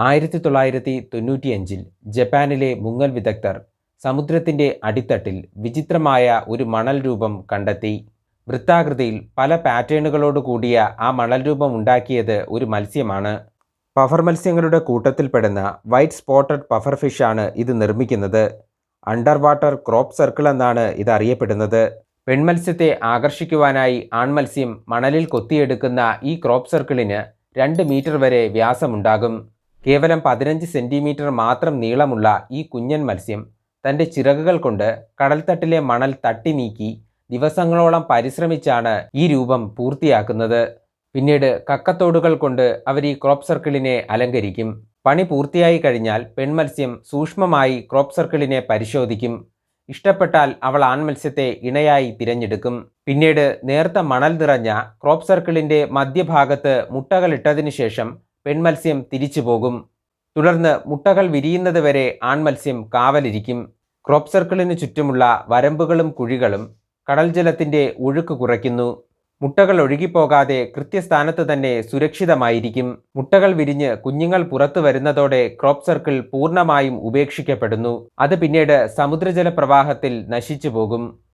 1995 ജപ്പാനിലെ മുങ്ങൽ വിദഗ്ധർ സമുദ്രത്തിൻ്റെ അടിത്തട്ടിൽ വിചിത്രമായ ഒരു മണൽ രൂപം കണ്ടെത്തി. വൃത്താകൃതിയിൽ പല പാറ്റേണുകളോട് കൂടിയ ആ മണൽ രൂപം ഉണ്ടാക്കിയത് ഒരു മത്സ്യമാണ്. പഫർ മത്സ്യങ്ങളുടെ കൂട്ടത്തിൽപ്പെടുന്ന വൈറ്റ് സ്പോട്ടഡ് പഫർ ഫിഷാണ് ഇത് നിർമ്മിക്കുന്നത്. അണ്ടർ വാട്ടർ ക്രോപ്പ് സർക്കിൾ എന്നാണ് ഇത് അറിയപ്പെടുന്നത്. പെൺമത്സ്യത്തെ ആകർഷിക്കുവാനായി ആൺമത്സ്യം മണലിൽ കൊത്തിയെടുക്കുന്ന ഈ ക്രോപ്പ് സർക്കിളിന് 2 മീറ്റർ വരെ വ്യാസമുണ്ടാകും. കേവലം 15 സെൻറ്റിമീറ്റർ മാത്രം നീളമുള്ള ഈ കുഞ്ഞൻ മത്സ്യം തൻ്റെ ചിറകുകൾ കൊണ്ട് കടൽത്തട്ടിലെ മണൽ തട്ടി നീക്കി ദിവസങ്ങളോളം പരിശ്രമിച്ചാണ് ഈ രൂപം പൂർത്തിയാക്കുന്നത്. പിന്നീട് കക്കത്തോടുകൾ കൊണ്ട് അവർ ഈ ക്രോപ്പ് സർക്കിളിനെ അലങ്കരിക്കും. പണി പൂർത്തിയായി കഴിഞ്ഞാൽ പെൺമത്സ്യം സൂക്ഷ്മമായി ക്രോപ്പ് സർക്കിളിനെ പരിശോധിക്കും. ഇഷ്ടപ്പെട്ടാൽ അവൾ ആൺമത്സ്യത്തെ ഇണയായി തിരഞ്ഞെടുക്കും. പിന്നീട് നേർത്ത മണൽ നിറഞ്ഞ ക്രോപ്പ് സർക്കിളിൻ്റെ മധ്യഭാഗത്ത് മുട്ടകളിട്ടതിനു ശേഷം പെൺമത്സ്യം തിരിച്ചു പോകും. തുടർന്ന് മുട്ടകൾ വിരിയുന്നത് വരെ ആൺമത്സ്യം കാവലിരിക്കും. ക്രോപ്പ് സർക്കിളിന് ചുറ്റുമുള്ള വരമ്പുകളും കുഴികളും കടൽ ജലത്തിൻ്റെ ഒഴുക്ക് കുറയ്ക്കുന്നു. മുട്ടകൾ ഒഴുകിപ്പോകാതെ കൃത്യസ്ഥാനത്ത് തന്നെ സുരക്ഷിതമായിരിക്കും. മുട്ടകൾ വിരിഞ്ഞ് കുഞ്ഞുങ്ങൾ പുറത്തു വരുന്നതോടെ ക്രോപ്പ് സർക്കിൾ പൂർണ്ണമായും ഉപേക്ഷിക്കപ്പെടുന്നു. അത് പിന്നീട് സമുദ്രജല പ്രവാഹത്തിൽ നശിച്ചു പോകും.